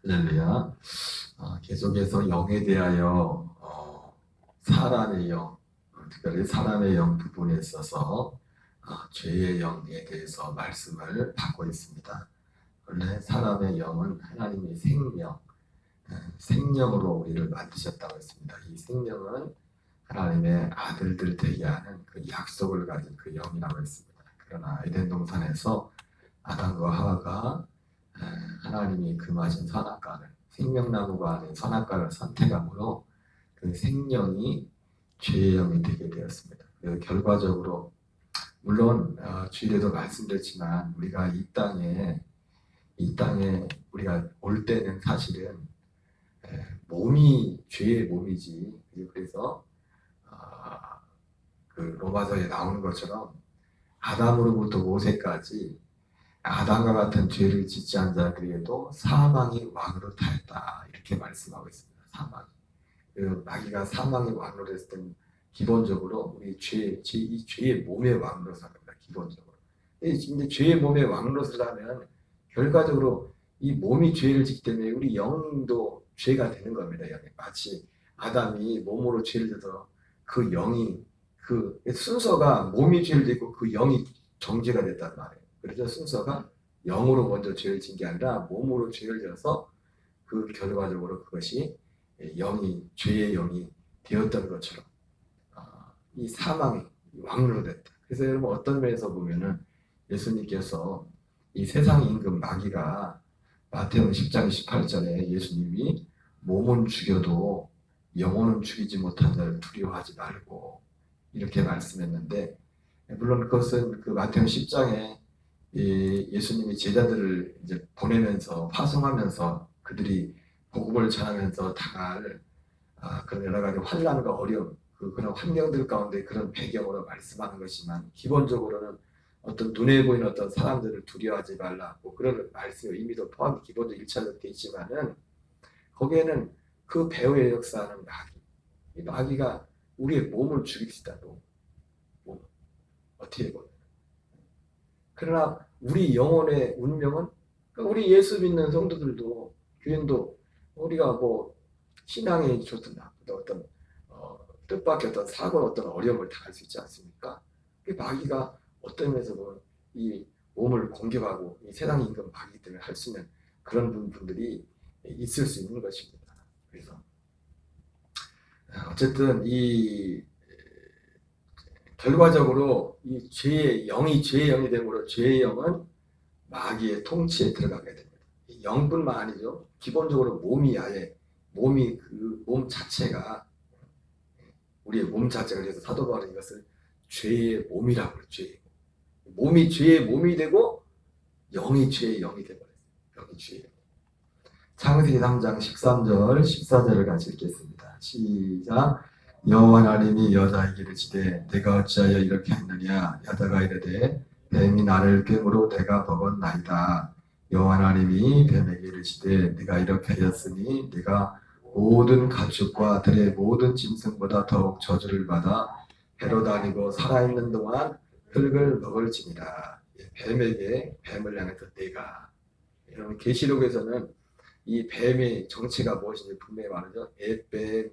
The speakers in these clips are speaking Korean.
할렐루야. 계속해서 영에 대하여 사람의 영, 특별히 사람의 영 부분에 있어서 죄의 영에 대해서 말씀을 받고 있습니다. 원래 사람의 영은 하나님의 생명으로 우리를 만드셨다고 했습니다. 이 생명은 하나님의 아들들 되게 하는 그 약속을 가진 그 영이라고 했습니다. 그러나 에덴 동산에서 아담과 하와가 하나님이 금하신 선악과를, 생명나무가 아닌 선악과를 선택함으로 그 생명이 죄의 영이 되게 되었습니다. 그래서 결과적으로 물론 주일에도 말씀드렸지만 우리가 이 땅에 우리가 올 때는 사실은 몸이 죄의 몸이지. 그래서 그 로마서에 나오는 것처럼 아담으로부터 모세까지 아담과 같은 죄를 짓지 않은 자들에게도 사망이 왕으로 타였다, 이렇게 말씀하고 있습니다. 사망이. 그 마귀가 사망의 왕으로 됐을 때는 기본적으로 우리 이 죄의 몸의 왕으로 삽니다. 기본적으로. 근데 죄의 몸의 왕으로 서려면 결과적으로 이 몸이 죄를 짓기 때문에 우리 영도 죄가 되는 겁니다. 영이. 마치 아담이 몸으로 죄를 져서 그 영이, 그 순서가 몸이 죄를 짓고 그 영이 정죄가 됐단 말이에요. 그래서 순서가 영으로 먼저 죄를 진 게 아니라 몸으로 죄를 져서 그 결과적으로 그것이 죄의 영이 되었던 것처럼 이 사망이 왕으로 됐다. 그래서 여러분 어떤 면에서 보면은 예수님께서 이 세상 임금 마귀가 마태복음 10장 18절에 예수님이 몸은 죽여도 영혼은 죽이지 못한 자를 두려워하지 말고 이렇게 말씀했는데, 물론 그것은 그 마태복음 10장에 예수님이 제자들을 이제 보내면서 파송하면서 그들이 복음을 전하면서 당할 그런 여러 가지 환난과 어려움, 그런 환경들 가운데 그런 배경으로 말씀하는 것이지만, 기본적으로는 어떤 눈에 보이는 어떤 사람들을 두려워하지 말라고 그런 말씀의 의미도 포함이 기본적으로 1차적으로 되어 있지만은, 거기에는 그 배후의 역사는 이 마귀가 우리의 몸을 죽일 수 있다고. 어떻게 보면. 그러나 우리 영혼의 운명은, 우리 예수 믿는 성도들도, 교인도, 우리가 뭐 신앙이 좋든 나쁘든 어떤 뜻밖의 어떤 사고나 어떤 어려움을 당할 수 있지 않습니까? 그 마귀가 어떤 면에서 보면 이 몸을 공격하고 이 세상 임금 마귀 때문에 할 수 있는 그런 분들이 있을 수 있는 것입니다. 그래서 어쨌든 이 결과적으로 이 죄의 영이 됨으로 죄의 영은 마귀의 통치에 들어가게 됩니다. 영뿐만 아니죠. 기본적으로 그 몸 자체가, 우리의 몸 자체가, 그래서 사도 바울은 이것을 죄의 몸이라고 해요. 죄의 몸. 몸이 죄의 몸이 되고 영이 죄의 영이 되버렸어요. 영이 죄의 영. 창세기 3장 13절 14절을 같이 읽겠습니다. 시작. 여호와 하나님이 여자에게 이르시되 내가 어찌하여 이렇게 했느냐. 여자가 이르되 뱀이 나를 꿰므로 내가 먹었나이다. 여호와 하나님이 뱀에게 이르시되 네가 이렇게 하였으니 네가 모든 가축과 들의 모든 짐승보다 더욱 저주를 받아 배로 다니고 살아있는 동안 흙을 먹을지니라. 뱀을 향해서 내가, 이런 계시록에서는 이 뱀의 정체가 무엇인지 분명히 말하죠. 애뱀.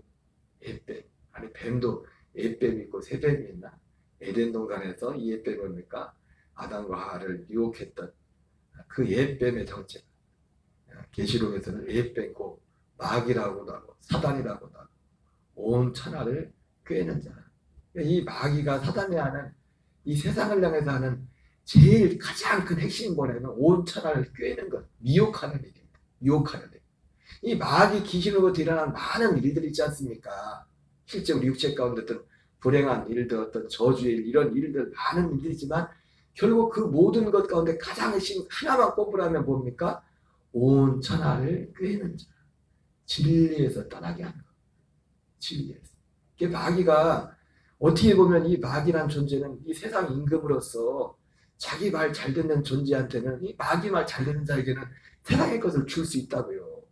아니 뱀도 애뱀이 있고 새뱀이 있나? 에덴 동산에서 이 애뱀이 뭡니까? 아담과 하와를 유혹했던 그 애뱀의 정체. 계시록에서는 애뱀고 마귀라고도 하고 사단이라고도 하고 온 천하를 꿰는 자. 이 마귀가 사단이 하는 이 세상을 향해서 하는 제일 가장 큰 핵심 번에는 온 천하를 꿰는 것, 미혹하는 일입니다. 유혹하는 일. 이 마귀 귀신으로부터 일어난 많은 일들이 있지 않습니까? 실제 우리 육체 가운데 어떤 불행한 일들, 어떤 저주의 일, 이런 일들, 많은 일들이지만 결국 그 모든 것 가운데 가장 핵심 하나만 꼽으라면 뭡니까? 온 천하를 꿰는 자. 진리에서 떠나게 하는 것. 진리에서. 마귀가 어떻게 보면 이 마귀란 존재는 이 세상 임금으로서 자기 말 잘 듣는 존재한테는, 이 마귀 말 잘 듣는 자에게는 세상의 것을 줄 수 있다고요.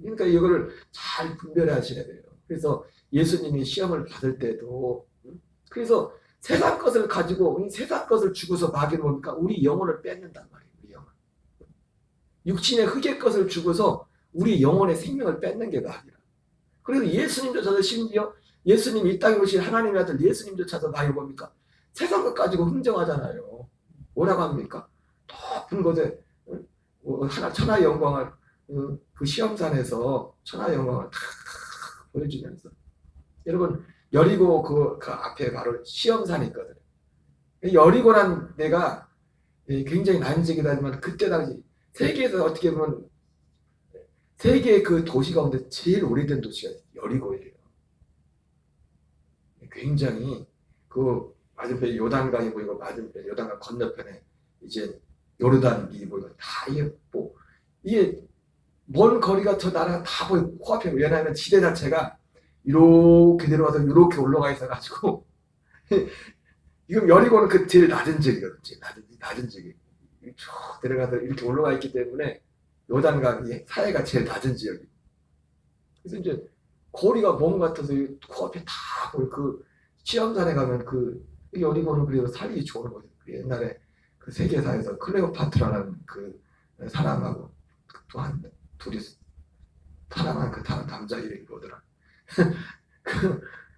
그러니까 이거를 잘 분별해 하셔야 돼요. 그래서 예수님이 시험을 받을 때도, 그래서 세상 것을 가지고 이 세상 것을 주고서 마귀는 뭡니까? 우리 영혼을 뺏는단 말이에요. 우리 영혼. 육신의 흙의 것을 주고서 우리 영혼의 생명을 뺏는 게 마귀라. 그래서 예수님조차도 심지어 예수님이 이 땅에 오신 하나님의 아들 예수님조차도 마귀가 뭡니까? 세상 것 가지고 흥정하잖아요. 뭐라고 합니까? 높은 곳에 천하의 영광을 그 시험산에서 천하의 영광을 다 보여주면서 여러분 여리고 그 앞에 바로 시험산이 있거든요. 여리고란 데가 굉장히 난지기도 하지만 그때 당시 세계에서 어떻게 보면 세계의 그 도시 가운데 제일 오래된 도시가 여리고예요. 굉장히 그 맞은편에 요단강이 보이고 맞은편 요단강 건너편에 이제 요르단이 보이고 다 예쁘고 이게 먼 거리가 저 나라가 다 보이고 코앞에 왜냐하면 지대 자체가 이렇게 내려와서 이렇게 올라가 있어가지고 지금 여리고는 그 제일 낮은 지역이거든요. 제일 낮은 지역이 쭉 내려가서 이렇게 올라가 있기 때문에 요단강이 사해가 제일 낮은 지역이에요. 그래서 이제 거리가 먼 것 같아서 코앞에 다 보이고 그 시험산에 가면 그 여리고는 그래도 살기 좋은 거죠. 옛날에 그 세계사에서 클레오파트라는 그 사람하고 또한 둘이 사랑한 그 남자 이름이 뭐더라.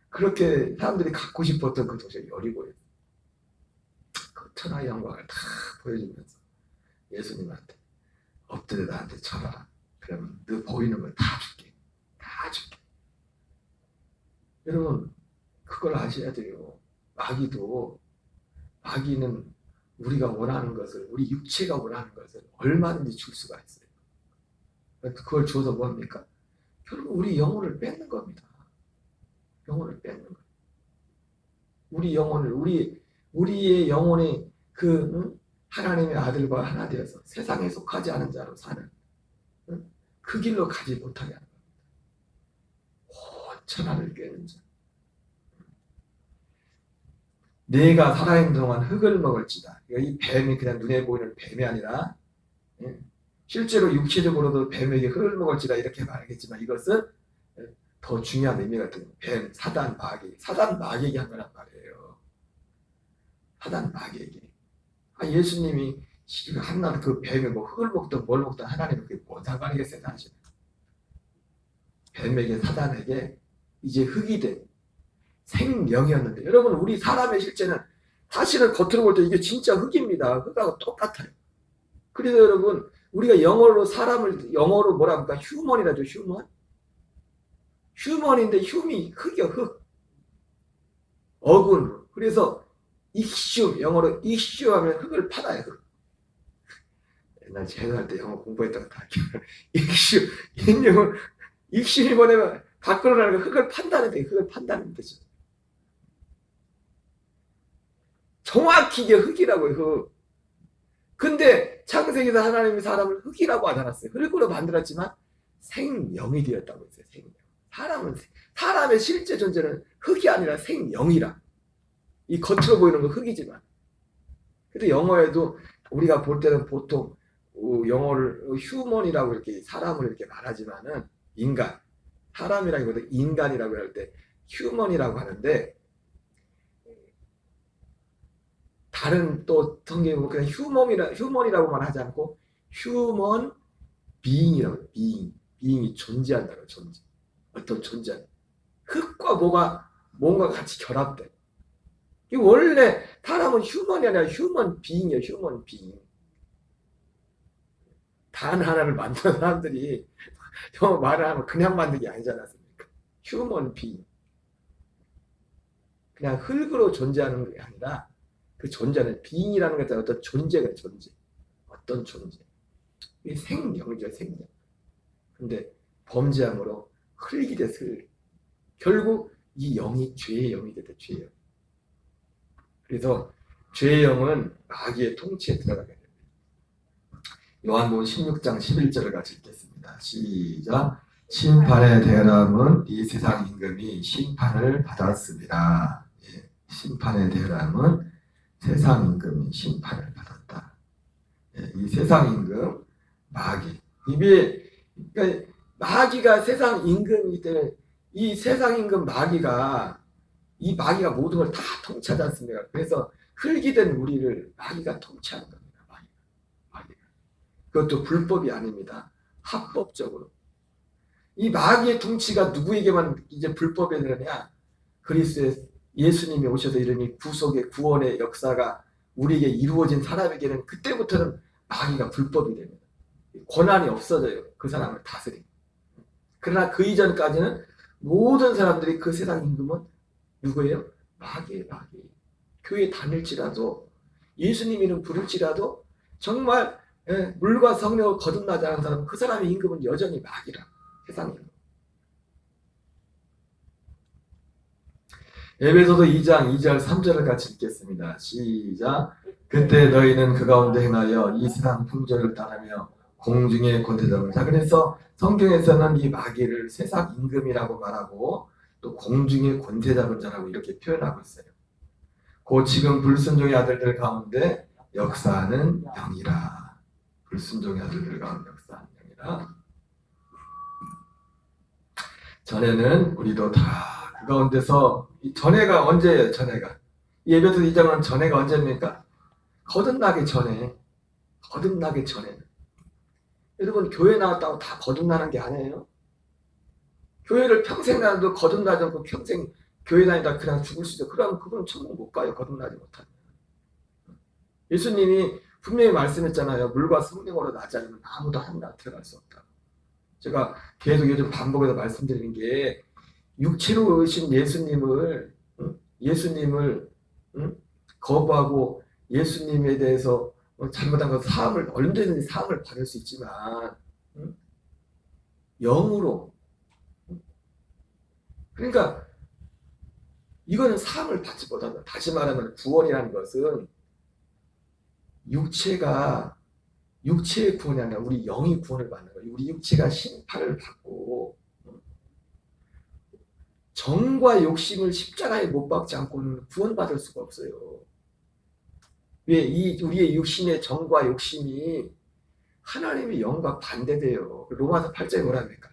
그렇게 사람들이 갖고 싶었던 그 도시가 여리고예요. 그 천하의 영광을 다 보여주면서 예수님한테 엎드려 나한테 쳐라. 그러면 너 보이는 걸 다 줄게. 다 줄게. 여러분 그걸 아셔야 돼요. 마귀는 우리가 원하는 것을 우리 육체가 원하는 것을 얼마든지 줄 수가 있어요. 그걸 줘서 뭐합니까? 결국 우리 영혼을 뺏는 겁니다. 영혼을 뺏는 거예요. 우리 영혼을 우리의 영혼이 하나님의 아들과 하나 되어서 세상에 속하지 않은 자로 사는 그 길로 가지 못하게 하는 겁니다. 온 천하를 꿰는 자. 내가 살아있는 동안 흙을 먹을지다. 이 뱀이 그냥 눈에 보이는 뱀이 아니라 실제로 육체적으로도 뱀에게 흙을 먹을지다 이렇게 말하겠지만 이것은 더 중요한 의미가 있거든요. 뱀, 사단, 마귀에게 한 거란 말이에요. 사단, 마귀에게. 예수님이 한날 그 뱀이 뭐 흙을 먹든 뭘 먹든 하나님은 그게 뭔 상관이겠어요, 사실. 뱀에게 사단에게 이제 흙이 된 생명이었는데 여러분 우리 사람의 실제는 사실은 겉으로 볼 때 이게 진짜 흙입니다. 흙하고 똑같아요. 그래서 여러분 우리가 영어로 뭐라 합니까? 휴먼이라죠. 휴먼인데 흉이 흙이요. 흙. 어군. 그래서 영어로 익슈 하면 흙을 팔아요. 흙. 옛날 제대할 때 영어 공부했던 거 다 기억나요. 익슈 뭐냐면 밖으로라는 흙을 판다는 데 흙을 판다는 뜻이죠. 정확히 이게 흙이라고요. 흙. 근데 창세기에서 하나님이 사람을 흙이라고 하지 않았어요. 흙으로 만들었지만 생명이 되었다고 했어요. 생명. 사람의 실제 존재는 흙이 아니라 생명이라. 이 겉으로 보이는 건 흙이지만. 근데 영어에도 우리가 볼 때는 보통 영어를 휴먼이라고 이렇게 사람을 이렇게 말하지만은 인간. 사람이라기보다 인간이라고 할 때 휴먼이라고 하는데 다른 또 성경에 보면 그냥 휴먼이라고만 하지 않고 휴먼 비잉이라고 해요. 비잉이 존재한다고 존재. 어떤 존재. 흙과 뭔가 같이 결합돼. 원래 사람은 휴먼이 아니라 휴먼 비잉이에요. 휴먼 비잉. 단 하나를 만든 사람들이 말을 하면 그냥 만든 게 아니지 않았습니까? 휴먼 비잉. 그냥 흙으로 존재하는 게 아니라 그 존재는 비잉이라는 것은 어떤 존재가 존재. 어떤 존재. 이게 생명이죠. 생명. 근데 범죄함으로 흙이 돼서 결국 이 영이 죄의 영이 됐다. 죄의 영. 그래서 죄의 영은 마귀의 통치에 들어가게 됩니다. 요한복음 16장 11절을 같이 읽겠습니다. 시작. 심판의 대람은 이 세상 임금이 심판을 받았습니다. 예, 심판의 대람은 세상 임금이 심판을 받았다. 예, 이 세상 임금 마귀. 그러니까 마귀가 세상 임금이기 때문에 이 세상 임금 마귀가 모든 걸 다 통치하지 않습니까? 그래서 흙이 된 우리를 마귀가 통치하는 겁니다. 마귀가. 그것도 불법이 아닙니다. 합법적으로. 이 마귀의 통치가 누구에게만 이제 불법이 되느냐? 그리스도의 예수님이 오셔서 이러니 구속의 구원의 역사가 우리에게 이루어진 사람에게는 그때부터는 마귀가 불법이 됩니다. 권한이 없어져요. 그 사람을 다스리고. 그러나 그 이전까지는 모든 사람들이 그 세상 임금은 누구예요? 마귀예요, 마귀. 교회 다닐지라도 예수님 이름 부를지라도 정말 물과 성령을 거듭나지 않은 사람은 그 사람의 임금은 여전히 마귀라. 세상 임금. 에베소서 2장 2절 3절을 같이 읽겠습니다. 시작. 그때 너희는 그 가운데 행하여 이 세상 풍조를 따르며 공중의 권세자를. 자, 그래서 성경에서는 이 마귀를 세상 임금이라고 말하고 또 공중의 권세 잡은 자라고 이렇게 표현하고 있어요. 그 지금 불순종의 아들들 가운데 역사하는 영이라. 불순종의 아들들 가운데 역사하는 영이라. 전에는 우리도 다 그 가운데서 이 전에가 언제예요? 전에가 에베소서 2장은 전에가 언제입니까? 거듭나기 전에. 거듭나기 전에. 여러분 교회 나왔다고 다 거듭나는 게 아니에요. 교회를 평생 다녀도 거듭나지 않고 평생 교회 다니다 그냥 죽을 수 있어요. 그러면 그건 천국 못 가요. 거듭나지 못하면. 예수님이 분명히 말씀했잖아요. 물과 성령으로 나지 않으면 아무도 하나님 들어갈 수 없다. 제가 계속 요즘 반복해서 말씀드리는 게 육체로 오신 예수님을 거부하고 예수님에 대해서 잘못한 것 사함을 언제든지 사함을 받을 수 있지만 영으로 그러니까 이거는 사함을 받지 못한다. 다시 말하면 구원이라는 것은 육체의 구원이 아니라 우리 영이 구원을 받는 거예요. 우리 육체가 심판을 받고 정과 욕심을 십자가에 못 박지 않고는 구원받을 수가 없어요. 왜? 우리의 육신의 정과 욕심이 하나님의 영과 반대돼요. 로마서 8장에 뭐랍니까?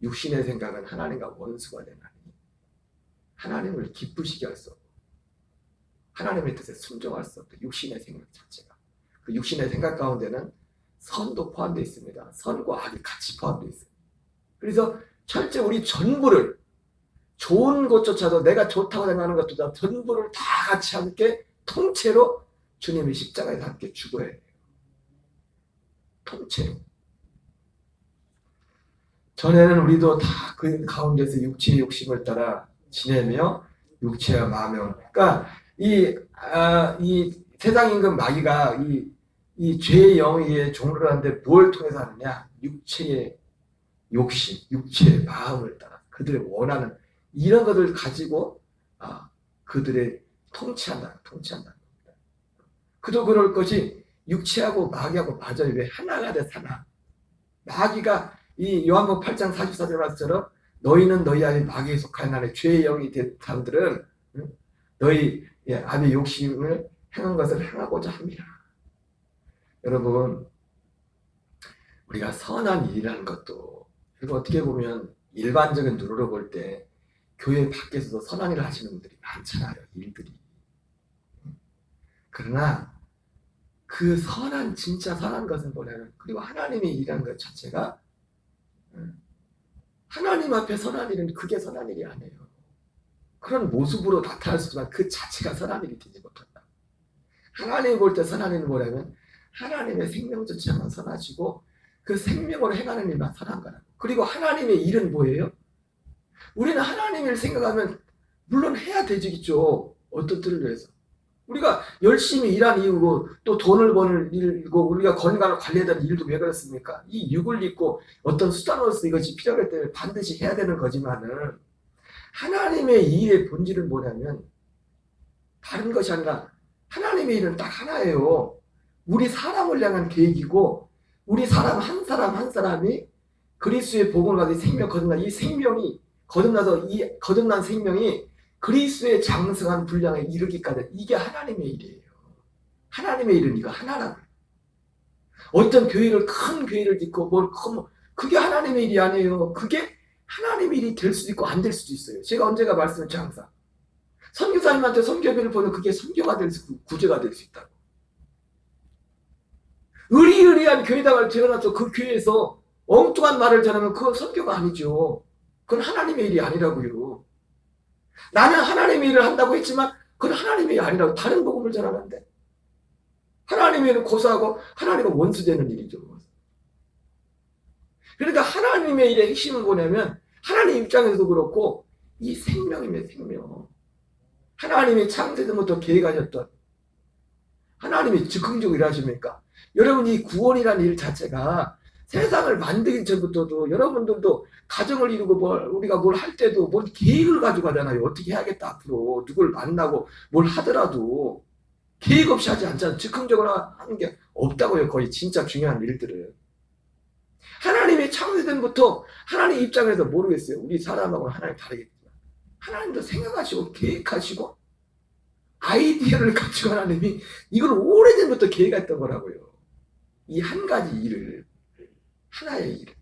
육신의 생각은 하나님과 원수가 되나니 하나님을 기쁘시게 할 수 없고 하나님의 뜻에 순종할 수 없다. 육신의 생각 자체가. 그 육신의 생각 가운데는 선도 포함되어 있습니다. 선과 악이 같이 포함되어 있어요. 그래서 철저히 우리 전부를 좋은 것조차도 내가 좋다고 생각하는 것조차 전부를 다 같이 함께 통째로 주님의 십자가에 함께 죽어야 돼요. 통째로. 전에는 우리도 다 그 가운데서 육체의 욕심을 따라 지내며 육체와 마음을 그러니까 이 세상 임금 마귀가 이 죄의 영의 종로를 하는데 뭘 통해서 하느냐? 육체의 욕심, 육체의 마음을 따라 그들의 원하는 이런 것을 가지고 그들의 통치한다. 그도 그럴 것이 육체하고 마귀하고 맞아요. 왜? 하나가 돼 하나. 마귀가 이 요한복음 8장 44절 말씀처럼 너희는 너희 안에 마귀에 속한 나의 죄의 영이 된 사람들은 너희 안의 욕심을 행한 것을 행하고자 합니다. 여러분 우리가 선한 일이라는 것도 그리고 어떻게 보면 일반적인 눈으로 볼 때 교회 밖에서도 선한 일을 하시는 분들이 많잖아요. 일들이. 그러나 그 진짜 선한 것은 뭐냐면 그리고 하나님의 일이라는 것 자체가 하나님 앞에 선한 일은 그게 선한 일이 아니에요. 그런 모습으로 나타날 수 있지만 그 자체가 선한 일이 되지 못한다. 하나님이 볼 때 선한 일은 뭐냐면 하나님의 생명 자체만 선하시고 그 생명으로 행하는 일만 선한 거라고. 그리고 하나님의 일은 뭐예요? 우리는 하나님을 생각하면 물론 해야 되겠죠. 어떤 뜻을 위해서. 우리가 열심히 일한 이유고 또 돈을 버는 일이고 우리가 건강을 관리해야 되는 일도 왜 그렇습니까? 이 육을 입고 어떤 수단으로서 이것이 필요하기 때문에 반드시 해야 되는 거지만은 하나님의 일의 본질은 뭐냐면 다른 것이 아니라 하나님의 일은 딱 하나예요. 우리 사람을 향한 계획이고 우리 사람 한 사람이 그리스도의 복음을 받은 생명 거듭난 이 생명이 거듭나서 이 거듭난 생명이 그리스도의 장성한 분량에 이르기까지 이게 하나님의 일이에요. 하나님의 일은 이거 하나라고요. 어떤 큰 교회를 짓고 그게 하나님의 일이 아니에요. 그게 하나님의 일이 될 수도 있고 안 될 수도 있어요. 제가 언제가 말씀했죠 항상. 선교사님한테 선교비를 보면 그게 선교가 될 수, 구제가 될 수 있다고. 의리의리한 교회당을 들여놔서 그 교회에서 엉뚱한 말을 전하면 그건 선교가 아니죠. 그건 하나님의 일이 아니라고요. 나는 하나님의 일을 한다고 했지만 그건 하나님의 일이 아니라고. 다른 복음을 전하는데 하나님의 일을 고소하고 하나님과 원수되는 일이죠. 그러니까 하나님의 일의 핵심은 뭐냐면 하나님 입장에서도 그렇고 이 생명이면 생명. 하나님이 창세전부터 계획하셨던 하나님이 즉흥적으로 일하십니까? 여러분 이 구원이라는 일 자체가 세상을 만들기 전부터도 여러분들도 가정을 이루고 우리가 뭘 할 때도 뭘 계획을 가지고 하잖아요. 어떻게 해야겠다 앞으로 누굴 만나고 뭘 하더라도 계획 없이 하지 않잖아요. 즉흥적으로 하는 게 없다고요. 거의 진짜 중요한 일들을. 하나님의 창세전부터 하나님 입장에서 모르겠어요. 우리 사람하고는 하나님 다르겠지만 하나님도 생각하시고 계획하시고 아이디어를 가지고 하나님이 이걸 오래전부터 계획했던 거라고요. 이 한 가지 일을, 하나의 일을.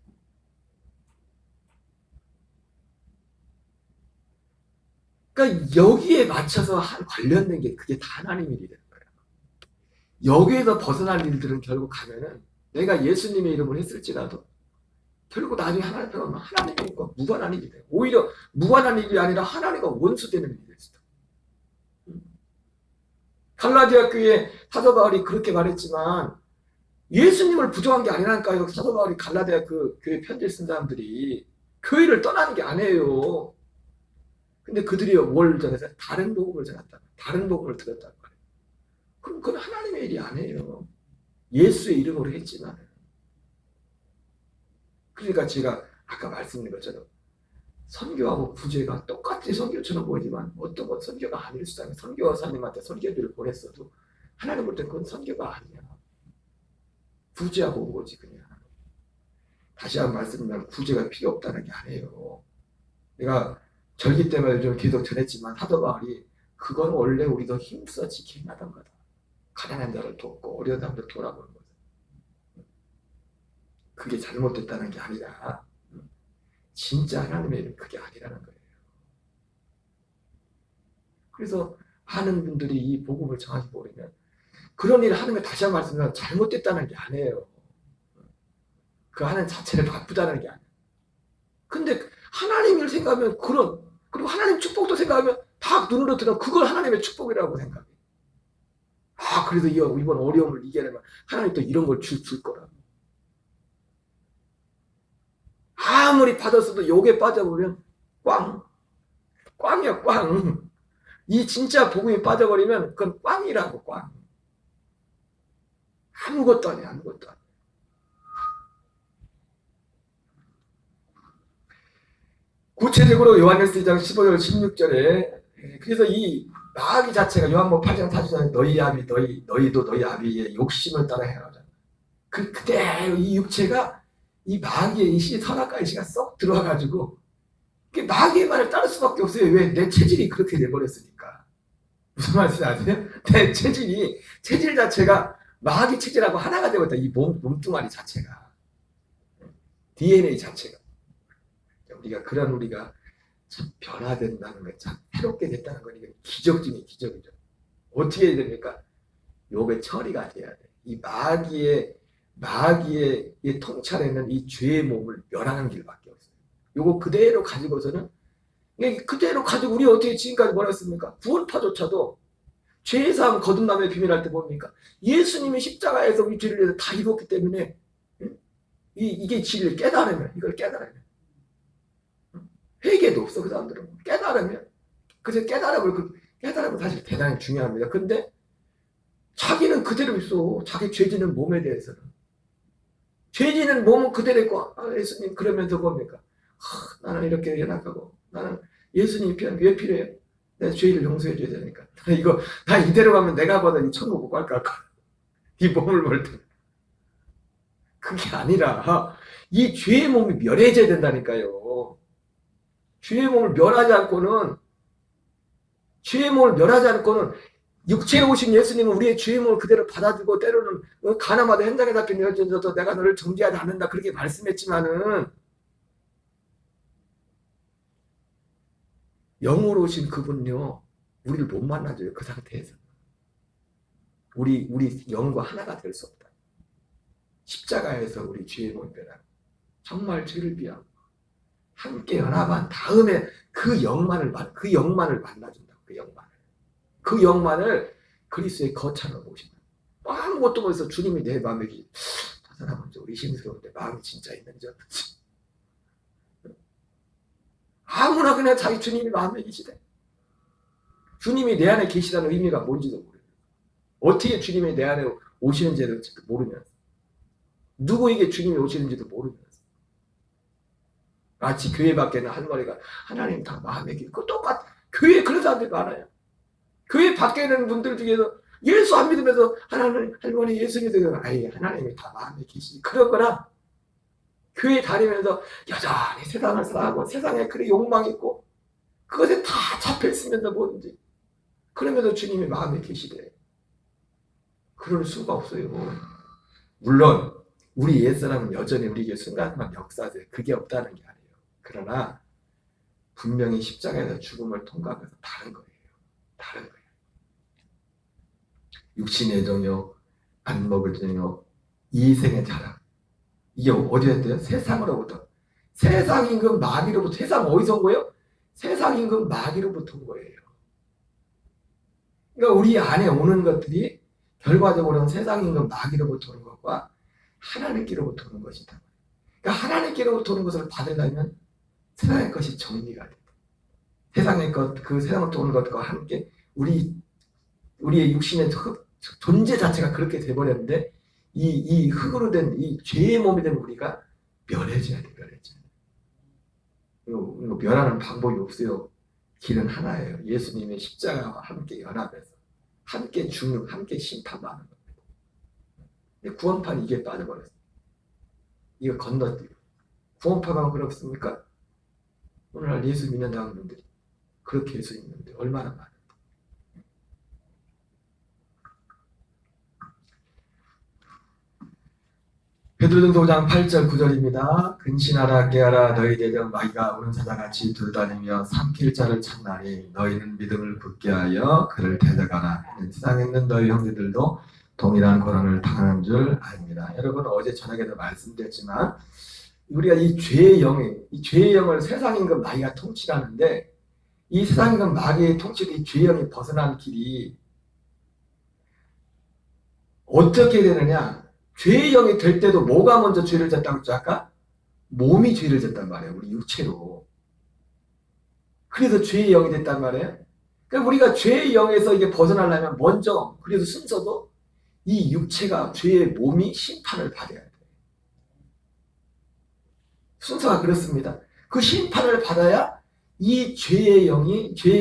그러니까 여기에 맞춰서 관련된 게 그게 다 하나님 일이 되는 거예요. 여기에서 벗어날 일들은 결국 가면은 내가 예수님의 이름을 했을지라도 결국 나중에 하나님의 일과 무관한 일이 돼요. 오히려 무관한 일이 아니라 하나님과 원수되는 일이 됐어요. 갈라디아 교회 사도 바울이 그렇게 말했지만 예수님을 부정한 게 아니라니까요. 사도 바울이 갈라디아 그 교회 편지를 쓴 사람들이 교회를 떠나는 게 아니에요. 근데 그들이 뭘 전해서 다른 복음을 전했다. 다른 복음을 들었단 말이에요. 그럼 그건 하나님의 일이 아니에요. 예수의 이름으로 했지만. 그러니까 제가 아까 말씀드린 것처럼 선교하고 구제가 똑같이 선교처럼 보이지만 어떤 건 선교가 아닐 수도 있어요. 선교사님한테 선교지를 보냈어도 하나님 볼 때 그건 선교가 아니야. 구제하고 온 거지 그냥. 다시 한번 말씀드리면 구제가 필요 없다는 게 아니에요. 내가 절기 때문에 좀 계속 전했지만 사도 바울이 그건 원래 우리도 힘써 지켜야 하던 거다. 가난한 자를 돕고 어려운 사람들 돌아보는 거다. 그게 잘못됐다는 게 아니라 진짜 하나님의 일은 그게 아니라는 거예요. 그래서 많은 분들이 이 복음을 정확히 모르면 그런 일을 하는 걸 다시 한번 말씀드리면 잘못됐다는 게 아니에요. 그 하는 자체를 바쁘다는 게 아니에요. 근데 하나님을 생각하면 그리고 하나님 축복도 생각하면 다 눈으로 들어 그걸 하나님의 축복이라고 생각해요. 그래서 이번 어려움을 이겨내면 하나님 또 이런 걸 줄 거라고. 아무리 받았어도 욕에 빠져보면 꽝이야 꽝. 이 진짜 복음이 빠져버리면 그건 꽝이라고 꽝. 아무것도 아니야 아무것도 아니야. 구체적으로 요한일서 2장 15절 16절에 그래서 이 마귀 자체가 요한복음 8장 4절에 너희도 너희 아비의 욕심을 따라 행하잖아. 그대로 이 육체가 이 마귀의 이 선악과의 씨가 쏙 들어와가지고 마귀의 말을 따를 수밖에 없어요. 왜? 내 체질이 그렇게 돼버렸으니까. 무슨 말인지 아세요? 내 체질 자체가 마귀 체질하고 하나가 되었다. 이 몸뚱아리 자체가. DNA 자체가. 우리가 참 변화된다는 거, 참 새롭게 됐다는 건 이게 기적 중에 기적이죠. 어떻게 해야 됩니까? 요게 처리가 돼야 돼. 이 마귀의 이 통찰에는 이 죄의 몸을 멸하는 길밖에 없어요. 요거 그대로 가지고서는 그대로 가지고 우리 어떻게 지금까지 뭐라 했습니까? 구원파조차도 죄의 사함 거듭남의 비밀할 때 뭡니까? 예수님이 십자가에서 우리 죄를 위해서 다 이뤘기 때문에 이게 진리를 깨달으면 이걸 깨달으면 회개도 없어 그 사람들은. 깨달으면 그래서 깨달으면 사실 대단히 중요합니다. 근데 자기는 그대로 있어. 자기 죄지는 몸에 대해서는. 죄지는 몸은 그대로 있고 예수님 그러면서 뭡니까? 나는 이렇게 연약하고 나는 예수님이 왜 필요해요? 내 죄를 용서해 줘야 되니까. 나 이대로 가면 내가 받아 이 천국 못 갈 것 같고 이 몸을 볼 때. 그게 아니라 이 죄의 몸이 멸해져야 된다니까요. 죄의 몸을 멸하지 않고는 육체에 오신 예수님은 우리의 죄의 몸을 그대로 받아주고 때로는 가나마다 현장에 잡힌 여전서도 내가 너를 정죄하지 않는다 그렇게 말씀했지만은 영으로 오신 그분요 우리를 못 만나줘요. 그 상태에서 우리 영과 하나가 될 수 없다. 십자가에서 우리 죄의 몸을 멸하고 정말 죄를 비하고 함께 연합한 다음에 그 영만을 만나준다. 그 영만을 그리스도의 거처로 모신다. 아무것도 못해서 주님이 내 마음에 저 사람은 좀 의심스러운데 마음이 진짜 있는지 어떤지. 아무나 그냥 자기 주님이 마음에 계시대. 주님이 내 안에 계시다는 의미가 뭔지도 모르고 어떻게 주님이 내 안에 오시는지도 모르면서 누구에게 주님이 오시는지도 모르면서 마치 교회 밖에는 할머니가 하나님 다 마음에 계시고 똑같 교회에 그런 사람들이 많아요. 교회 밖에 있는 분들 중에서 예수 안 믿으면서 하나님 할머니 예수 믿으면 아예 하나님이 다 마음에 계시지 그러거나 교회 다니면서 여전히 세상을 살아가고 세상에 그런 욕망이 있고 그것에 다 잡혀있으면서 뭐든지 그러면서 주님이 마음에 계시대. 그럴 수가 없어요. 물론 우리 옛사람은 여전히 우리에게 순간만 역사하세요. 그게 없다는 게 아니에요. 그러나 분명히 십자가에서 죽음을 통과해서 다른 거예요. 육신의 정욕, 안 먹을 정욕, 이생의 자랑. 이게 어디였대요? 세상으로부터. 세상 임금 마귀로부터. 세상 어디서 온 거예요? 세상 임금 마귀로부터 온 거예요. 그러니까 우리 안에 오는 것들이 결과적으로는 세상 임금 마귀로부터 오는 것과 하나님께로부터 오는 것이다. 그러니까 하나님께로부터 오는 것을 받으려면 세상의 것이 정리가 돼. 세상의 것, 그 세상으로부터 오는 것과 함께 우리의 육신의 존재 자체가 그렇게 돼버렸는데 이 흙으로 된 이 죄의 몸이 된 우리가 멸해져야 돼. 이거 멸하는 방법이 없어요. 길은 하나예요. 예수님의 십자가와 함께 연합해서 함께 죽는, 함께 심판받는 겁니다. 근데 구원판 이게 빠져버렸어요. 이거 건너뛰고 구원파가 그렇습니까? 오늘날 예수 믿는 사람들이 그렇게 예수 믿는데 얼마나 많은데. 베드로전서 5장 8절 9절입니다. 근신하라 깨어라 너희 대적 마귀가 우는 사자같이 돌다니며 삼킬 자를 찾나니 너희는 믿음을 굳게 하여 그를 대적하라. 세상에 있는 너희 형제들도 동일한 고난을 당하는 줄 압니다. 여러분 어제 저녁에도 말씀드렸지만 우리가 이 죄의 영을 세상 임금 마귀가 통치하는데 이 세상 임금 마귀의 통치로 이 죄의 영이 벗어난 길이 어떻게 되느냐? 죄의 영이 될 때도 뭐가 먼저 죄를 졌다고 했죠? 아까? 몸이 죄를 졌단 말이에요. 우리 육체로. 그래서 죄의 영이 됐단 말이에요. 그러니까 우리가 죄의 영에서 이게 벗어나려면 먼저, 그래서 순서도 이 육체가 죄의 몸이 심판을 받아야 돼요. 순서가 그렇습니다. 그 심판을 받아야 이 죄의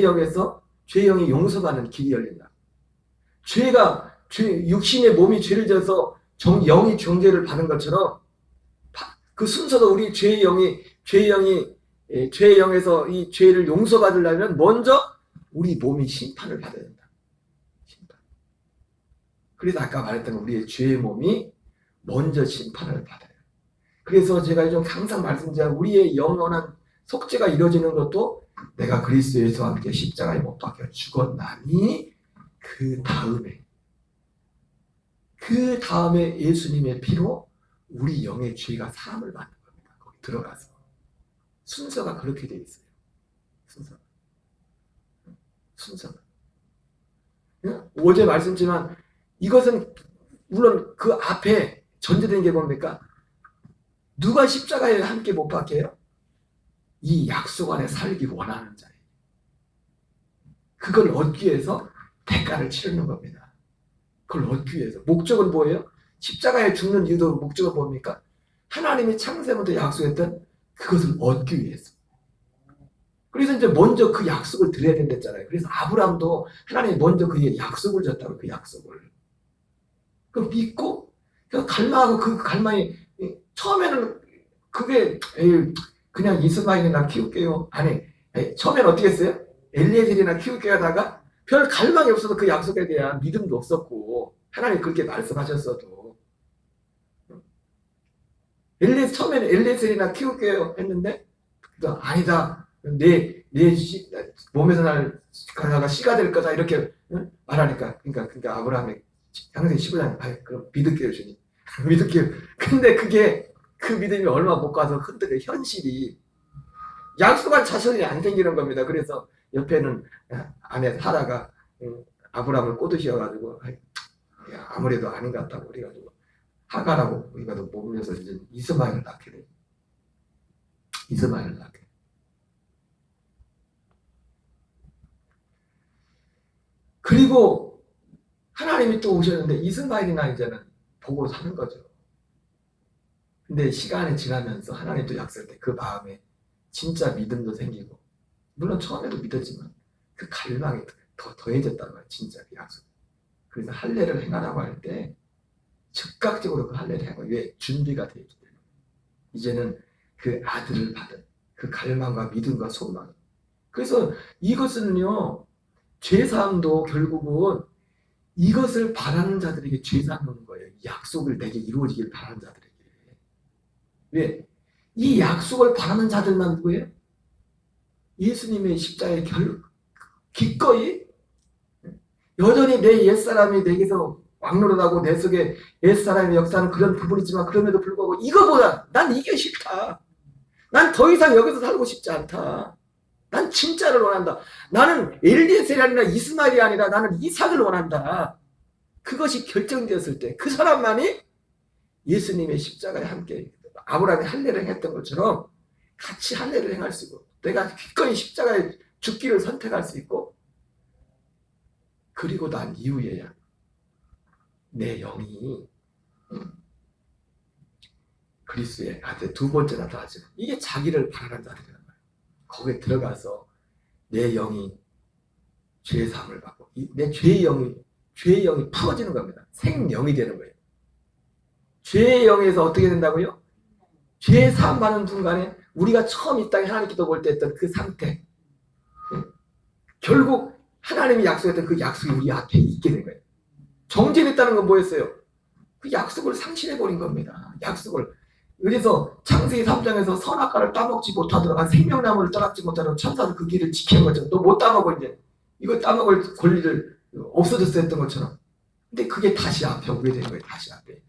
영에서 죄의 영이 용서받는 길이 열린다. 육신의 몸이 죄를 져서 영이 정죄를 받는 것처럼 그 순서도 우리 죄의 영에서 이 죄를 용서받으려면 먼저 우리 몸이 심판을 받아야 된다. 심판. 그래서 아까 말했던 우리의 죄의 몸이 먼저 심판을 받아요. 그래서 제가 좀 항상 말씀드리자 우리의 영원한 속죄가 이루어지는 것도 내가 그리스도 예수와 함께 십자가에 못 박혀 죽었나니 그 다음에 예수님의 피로 우리 영의 죄가 사함을 받는 겁니다. 거기 들어가서. 순서가 그렇게 되어 있어요. 순서가. 어제 말씀드렸지만 이것은 물론 그 앞에 전제된 게 뭡니까? 누가 십자가에 함께 못 박혀요? 이 약속 안에 살기 원하는 자예요. 그걸 얻기 위해서 대가를 치르는 겁니다. 그걸 얻기 위해서. 목적은 뭐예요? 십자가에 죽는 이유도 목적은 뭡니까? 하나님이 창세부터 약속했던 그것을 얻기 위해서. 그래서 이제 먼저 그 약속을 드려야 된댔잖아요. 그래서 아브라함도 하나님이 먼저 그에게 약속을 줬다고 그 약속을. 그 믿고 갈망하고 그 갈망이 처음에는 그게 그냥 이스마엘이나 키울게요. 아니 처음에는 어떻게 했어요? 엘리에셀이나 키울게요 하다가 별 갈망이 없어서 그 약속에 대한 믿음도 없었고 하나님이 그렇게 말씀하셨어도 처음에는 엘리에셀이나 키울게요 했는데 아니다. 내 몸에서 날 가다가 씨가 될 거다 이렇게 말하니까 그러니까 아브라함의 평생 15년 그럼 믿을게요 주님. 믿을게요. 근데 그 믿음이 얼마 못 가서 흔들려 현실이 약속할 자신이 안 생기는 겁니다. 그래서 옆에는 아내 사라가 아브라함을 꼬드시어가지고 아무래도 아닌 것 같다고 그래가지고 하가라고 이거도 몸에서 이제 이스마엘을 낳게 돼요. 이스마엘을 낳게. 그리고 하나님이 또 오셨는데 이스마엘이나 이제는 보고 사는 거죠. 근데 시간이 지나면서 하나님 또 약속할 때 그 마음에 진짜 믿음도 생기고, 물론 처음에도 믿었지만 그 갈망이 더 더해졌단 말이에요. 진짜 그 약속. 그래서 할례를 행하라고 할 때 즉각적으로 그 할례를 행하고, 왜? 준비가 되어 있기 때문에. 이제는 그 아들을 받은 그 갈망과 믿음과 소망. 그래서 이것은요, 죄사함도 결국은 이것을 바라는 자들에게 죄사함 오는 거예요. 이 약속을 내게 이루어지길 바라는 자들에게. 왜? 이 약속을 바라는 자들만 누구예요? 예수님의 십자가의 기꺼이 여전히 내 옛사람이 내게서 왕노릇하고 내 속에 옛사람이 역사하는 그런 부분이지만, 그럼에도 불구하고 이거보다 난 이게 싫다. 난 더 이상 여기서 살고 싶지 않다. 난 진짜를 원한다. 나는 엘리에셀이 아니라 이스마엘이 아니라 나는 이삭을 원한다. 그것이 결정되었을 때 그 사람만이 예수님의 십자가에 함께 아브라함이 할례를 했던 것처럼 같이 할례를 행할 수 있고, 내가 기꺼이 십자가에 죽기를 선택할 수 있고, 그리고 난 이후에야 내 영이 그리스도의 아들 두 번째 나타나지는, 이게 자기를 바라는 자들이란 말이에요. 거기에 들어가서 내 영이 죄의 사함을 받고, 내 죄의 영이 풀어지는 겁니다. 생영이 되는 거예요. 죄의 영에서 어떻게 된다고요? 죄의 사함 받는 순간에 우리가 처음 이 땅에 하나님 기도 볼 때 했던 그 상태, 결국 하나님이 약속했던 그 약속이 우리 앞에 있게 된 거예요. 정죄됐다는 건 뭐였어요? 그 약속을 상실해버린 겁니다. 약속을. 그래서 창세기 3장에서 선악과를 따먹지 못하도록, 한 생명나무를 따먹지 못하도록 천사도 그 길을 지키는 것처럼, 너 못 따먹어 이제. 이거 따먹을 권리를 없어졌어 했던 것처럼. 근데 그게 다시 앞에 오게 된 거예요. 다시 앞에.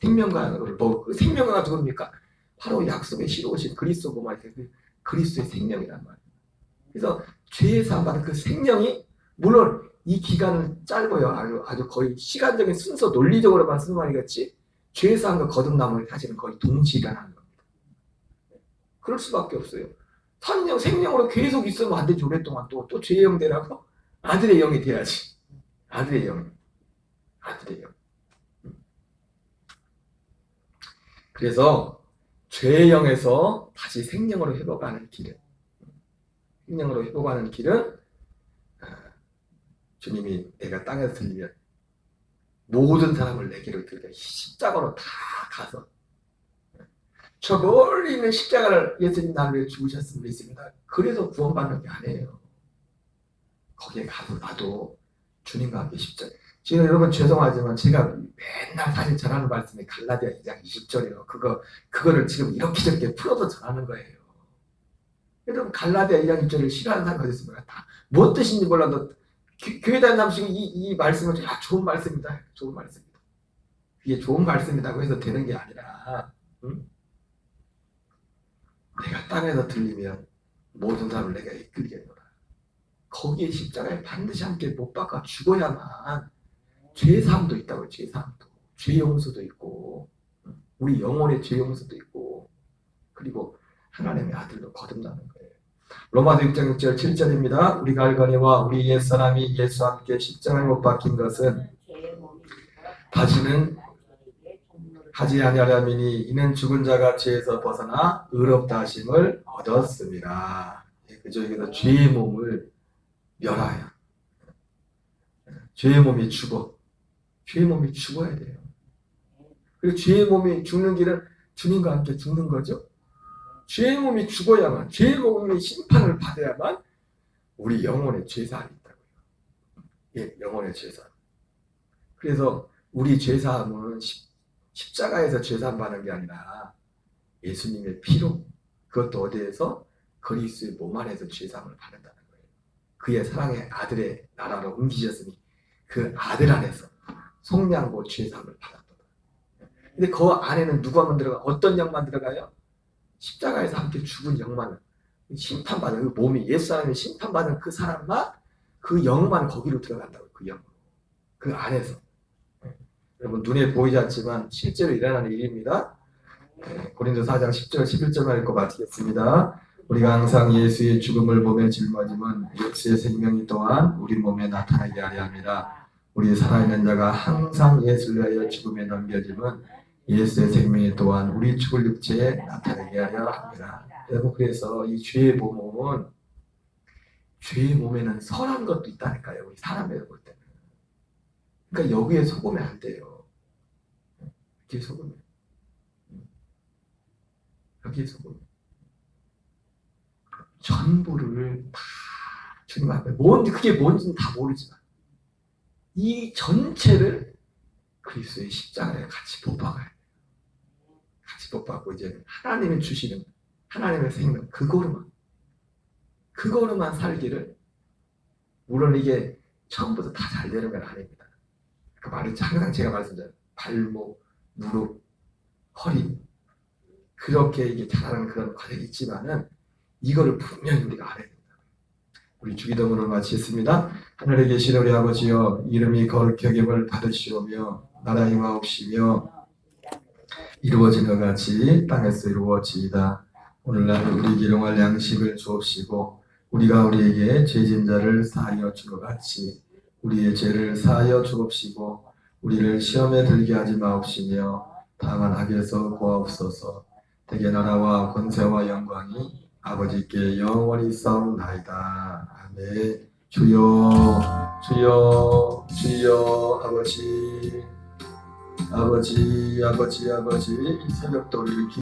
생명과를 그 생명과가 누굽니까? 바로 약속의 시로 오신 그리스도고 말이에요. 그리스도의 생명이란 말이에요. 그래서 죄의 사함 받은 그 생명이, 물론 이 기간은 짧아요. 아주 거의 시간적인 순서 논리적으로만 쓰는 말이겠지, 죄의 사함과 거듭남을 사실은 거의 동시에 일어나는 겁니다. 그럴 수밖에 없어요. 생명으로 계속 있으면 안 되지. 오랫동안 또 죄의 영 되라고? 아들의 영이 돼야지. 아들의 영. 그래서 죄의 영에서 다시 생명으로 회복하는 길은, 주님이 내가 땅에서 들리면 모든 사람을 내게로 들게 십자가로 다 가서, 저 멀리 있는 십자가를 예수님 나를 위해 죽으셨음을 믿습니다. 그래서 구원받는 게 아니에요. 거기에 가서 나도 주님과 함께 십자가. 지금 여러분 죄송하지만 제가 맨날 사실 전하는 말씀이 갈라디아 2장 20절이에요. 그거를 지금 이렇게 저렇게 풀어서 전하는 거예요. 여러분 갈라디아 2장 20절을 싫어하는 사람이 어디 있습니까? 다 뭐 뜻인지 몰라도 교회 다니는 사람씩 이 말씀을 좋은 말씀이다. 좋은 말씀이다. 이게 좋은 말씀이라고 해서 되는 게 아니라, 내가 땅에서 들리면 모든 사람을 내가 이끌겠노라. 거기에 십자가에 반드시 함께 못 박아 죽어야만 죄 사함도 있다고요. 죄 사함도, 죄 용서도 있고, 우리 영혼의 죄 용서도 있고, 그리고 하나님의 아들로 거듭나는 거예요. 로마서 6장 6절 7절입니다. 우리가 알거니와 우리 옛사람이 예수와 함께 십자가에 못 박힌 것은 다시는 하지 아니하려니니 이는 죽은 자가 죄에서 벗어나 의롭다 하심을 얻었습니다. 그죠? 여기서 죄의 몸을 멸하여, 죄의 몸이 죽어야 돼요. 그리고 죄의 몸이 죽는 길은 주님과 함께 죽는 거죠. 죄의 몸이 죽어야만, 죄의 몸이 심판을 받아야만 우리 영혼의 죄사함이 있다고요. 예, 영혼의 죄사함. 그래서 우리 죄사함은 십자가에서 죄사함 받는 게 아니라 예수님의 피로, 그것도 어디에서? 그리스도의 몸 안에서 죄사함을 받는다는 거예요. 그의 사랑의 아들의 나라로 옮기셨으니 그 아들 안에서 속량고 죄사함을 받았다. 근데 그 안에는 누가만 들어가? 어떤 영만 들어가요? 십자가에서 함께 죽은 영만, 심판받은 그 몸이 옛사람이 심판받은 그 사람만, 그 영만 거기로 들어간다고. 그 영, 그 안에서. 여러분 눈에 보이지 않지만 실제로 일어나는 일입니다. 고린도 4장 10절 11절만 읽고 마치겠습니다. 우리가 항상 예수의 죽음을 몸에 짊어짐은 예수의 생명이 또한 우리 몸에 나타나게 하려 합니다. 우리 살아있는 자가 항상 예수를 위하여 죽음에 넘겨짐은 예수의 생명이 또한 우리 죽을 육체에 나타나게 하려 합니다. 여러분 그래서 이 죄의 몸은, 죄의 몸에는 선한 것도 있다니까요. 우리 사람을 볼 때는. 그러니까 여기에 속으면 안 돼요. 여기에 속으면. 여기에 속으면. 전부를 다 주님 앞에, 뭔지, 그게 뭔지는 다 모르지만 이 전체를 그리스도의 십자가에 같이 못 박아야 돼요. 같이 못 박고 이제 하나님이 주시는 하나님의 생명, 그거로만 살기를. 물론 이게 처음부터 다 잘 되는 건 아닙니다. 그 말은 항상 제가 말씀드려요. 발목, 무릎, 허리, 그렇게 이게 잘하는 그런 과정이 있지만은 이거를 분명히 우리가 알아야 됩니다. 우리 주기도문을 마치겠습니다. 하늘에 계신 우리 아버지여, 이름이 거룩히 여김을 받으시오며 나라의 마옵시며 이루어진 것 같이 땅에서 이루어지이다. 오늘날 우리 일용할 양식을 주옵시고 우리가 우리에게 죄진 자를 사하여 준 것 같이 우리의 죄를 사하여 주옵시고 우리를 시험에 들게 하지 마옵시며 다만 악에서 구하옵소서. 대개 나라와 권세와 영광이 아버지께 영원히 싸움나이다. 아멘. 주여 주여 주여. 아버지 이 새벽도 우리를